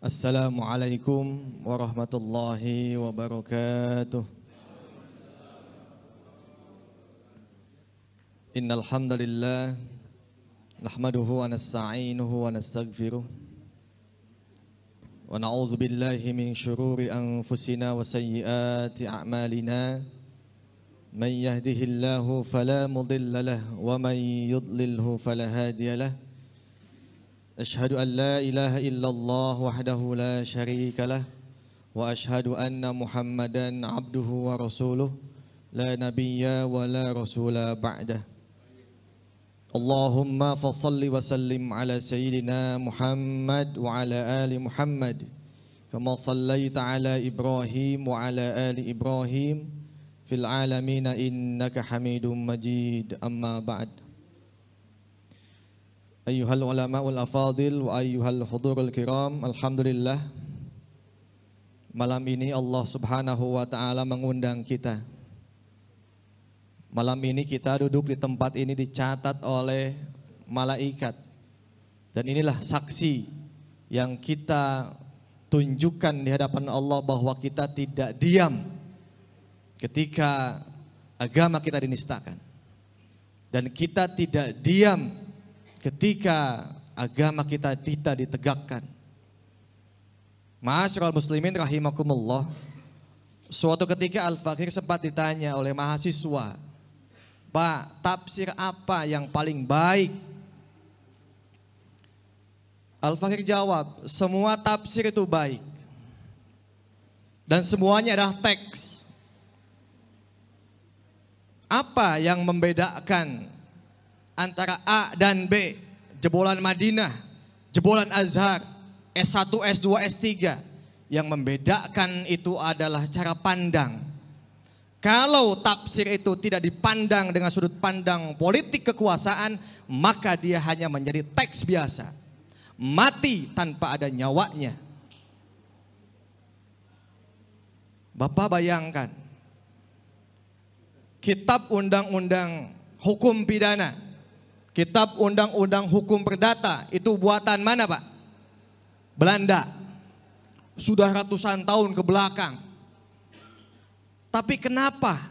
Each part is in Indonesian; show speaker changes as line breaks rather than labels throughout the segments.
Assalamualaikum warahmatullahi wabarakatuh. Innal hamdalillah nahmaduhu wa nasta'inuhu wa nastaghfiruh wa na'udzu billahi min shururi anfusina wa sayyiati a'malina. Man yahdihillahu fala mudilla lahu wa man yudlilhu fala hadiya lahu. Ashhadu an la ilaha illallah wahdahu la syarika lah wa ashhadu anna Muhammadan abduhu wa rasuluh la nabiyya wa la rasula ba'dah. Allahumma fassalli wa sallim ala sayyidina Muhammad wa ala ali Muhammad kama sallaita ala Ibrahim wa ala ali Ibrahim fil alamin innaka Hamidum Majid. Amma ba'd. Ayyuhal ulama'ul afadil wa ayyuhal hudurul kiram, alhamdulillah malam ini Allah subhanahu wa ta'ala mengundang kita. Malam ini kita duduk di tempat ini dicatat oleh malaikat. Dan inilah saksi yang kita tunjukkan di hadapan Allah bahwa kita tidak diam ketika agama kita dinistakan. Dan kita tidak diam ketika agama kita tidak ditegakkan. Ma'asyiral muslimin rahimakumullah. Suatu ketika Al-Fakir sempat ditanya oleh mahasiswa, "Pak, tafsir apa yang paling baik?" Al-Fakir jawab, "Semua tafsir itu baik. Dan semuanya adalah teks. Apa yang membedakan antara A dan B, jebolan Madinah, jebolan Azhar, S1, S2, S3, yang membedakan itu adalah cara pandang. Kalau tafsir itu tidak dipandang dengan sudut pandang politik kekuasaan, maka dia hanya menjadi teks biasa, mati tanpa ada nyawanya." Bapak bayangkan, kitab undang-undang hukum pidana, kitab undang-undang hukum perdata itu buatan mana, Pak? Belanda. Sudah ratusan tahun ke belakang. Tapi kenapa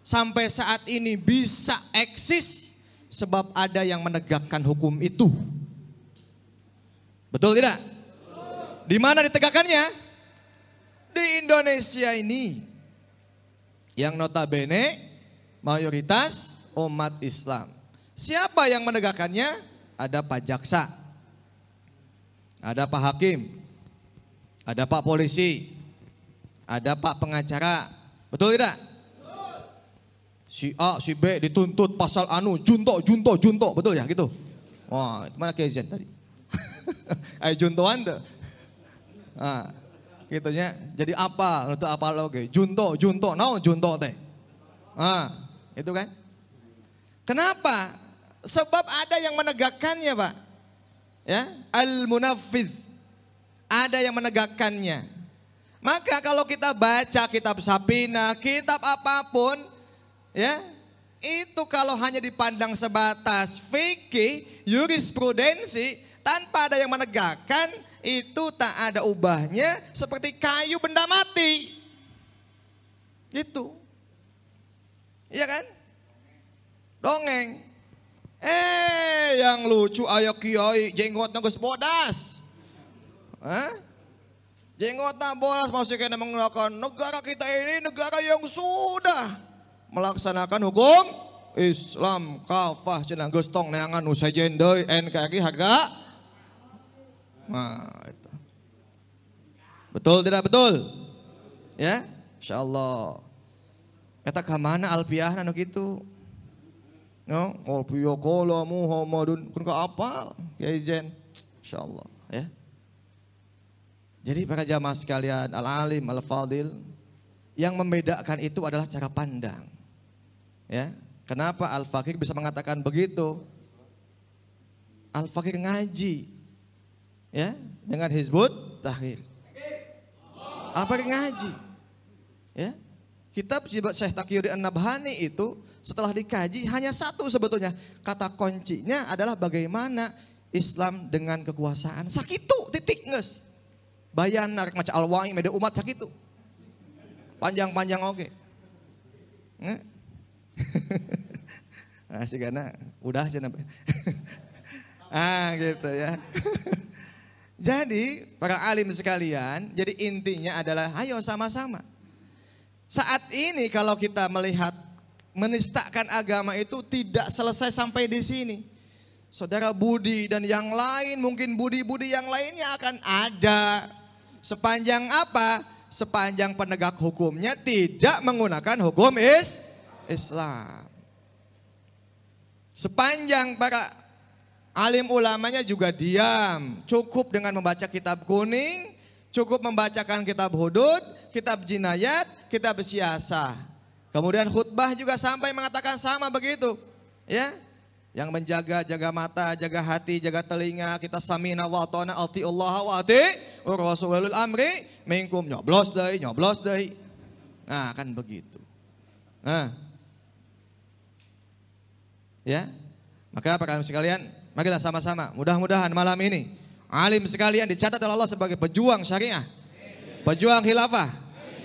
sampai saat ini bisa eksis? Sebab ada yang menegakkan hukum itu. Betul tidak? Di mana ditegakkannya? Di Indonesia ini, yang notabene mayoritas umat Islam. Siapa yang menegakkannya? Ada Pak Jaksa, ada Pak Hakim, ada Pak Polisi, ada Pak Pengacara. Betul tidak? Si A, si B dituntut pasal anu, junto. Betul ya gitu? Wah, itu mana Kezen tadi? Ayo juntoan tuh. Nah, gitunya. Jadi apa? Untuk apa lagi? Junto. Naon junto teh? Ah, itu kan? Kenapa? Sebab ada yang menegakkannya, Pak. Ya, al-munaffidz. Ada yang menegakkannya. Maka kalau kita baca kitab Sapina, kitab apapun, ya, itu kalau hanya dipandang sebatas fikih, jurisprudensi, tanpa ada yang menegakkan, itu tak ada ubahnya, seperti kayu benda mati. Gitu. Iya kan? Dongeng. Yang lucu ayo kiai jenggotna geus bodas. Jenggotna bodas maksudnya menggunakan negara kita ini negara yang sudah melaksanakan hukum Islam kafah cenah geus tong neangan nu sejen deui NKRI harga. Nah, itu. Betul tidak betul? Ya, insyaallah. Eta ka mana alfiahna nu kitu? No, alfiah qala Muhammadun kun ka apal Kiai Zen. Insyaallah, ya. Jadi para jamaah sekalian, al-alim, al-fadil, yang membedakan itu adalah cara pandang. Ya, kenapa Al-Fakir bisa mengatakan begitu? Al-Fakir ngaji, ya, dengan Hizbut Tahrir. Al-Fakir ngaji, ya. Kitab Syekh Taqiyuddin An-Nabhani itu setelah dikaji hanya satu sebetulnya. Kata kuncinya adalah bagaimana Islam dengan kekuasaan. Sakitu titik nges. Bayan narek macam alwangi media umat sakitu. Panjang-panjang oke. Asik karena udah aja namanya. Gitu ya. Jadi para alim sekalian, jadi intinya adalah ayo sama-sama. Saat ini kalau kita melihat menistakan agama itu tidak selesai sampai di sini. Saudara Budi dan yang lain, mungkin budi-budi yang lainnya akan ada. Sepanjang apa? Sepanjang penegak hukumnya tidak menggunakan hukum Islam. Sepanjang para alim ulamanya juga diam. Cukup dengan membaca kitab kuning, cukup membacakan kitab hudud, kitab jinayat, kitab siasah. Kemudian khutbah juga sampai mengatakan sama begitu. Ya, yang menjaga, jaga mata, jaga hati, jaga telinga. Kita samina wa ata'na atiullah wa ati'ur rasulul amri minkum. Nyoblos deui. Nah, kan begitu. Nah. Ya. Maka para alim sekalian, marilah sama-sama. Mudah-mudahan malam ini alim sekalian dicatat oleh Allah sebagai pejuang syariah. Pejuang khilafah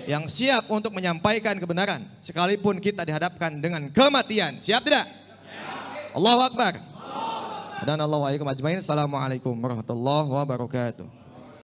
yang siap untuk menyampaikan kebenaran sekalipun kita dihadapkan dengan kematian. Siap tidak? Allahu Akbar. Dan Allahu akbar. Assalamualaikum warahmatullahi wabarakatuh.